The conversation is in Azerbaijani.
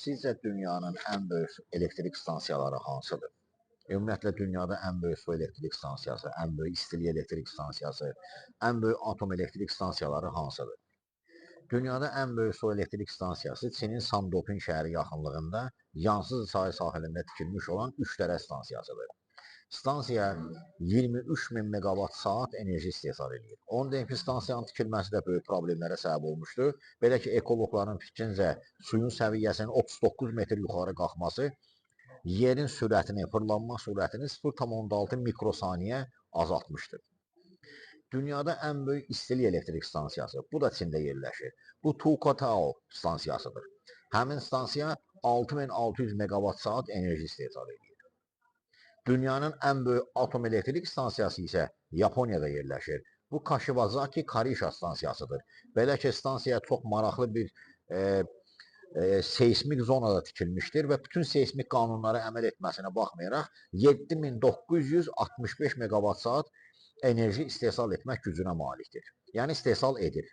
Sizcə dünyanın ən böyük elektrik stansiyaları hansıdır? Ümumiyyətlə dünyada ən böyük su elektrik stansiyası, ən böyük istilik elektrik stansiyası, ən böyük atom elektrik stansiyaları hansıdır? Dünyada ən böyük su elektrik stansiyası Çinin Sandopin şəhəri yaxınlığında Yansız çayı sahilində tikilmiş olan 3 dərə stansiyasıdır. Stansiya 23 min megawatt saat enerji istehsal edir. Onun deyim ki, stansiyanın tikilməsi də böyük problemlərə səbəb olmuşdur. Belə ki, ekologların fikrincə suyun səviyyəsinin 39 metr yuxarı qalxması yerin sürətini, fırlanma sürətini 0,6 mikrosaniyə azaltmışdır. Dünyada ən böyük istilik elektrik stansiyası, bu da Çində yerləşir. Bu Tuqotao stansiyasıdır. Həmin stansiya 6600 megawatt saat enerji istehsal edir. Dünyanın ən böyük atom elektrik stansiyası isə Yaponiyada yerləşir. Bu Kashiwazaki Karisha stansiyasıdır. Belə ki, stansiya çox maraqlı bir seismik zonada tikilmişdir və bütün seismik qanunlara əməl etməsinə baxmayaraq 7965 megawatt saat enerji istehsal etmək gücünə malikdir. Yəni istehsal edir.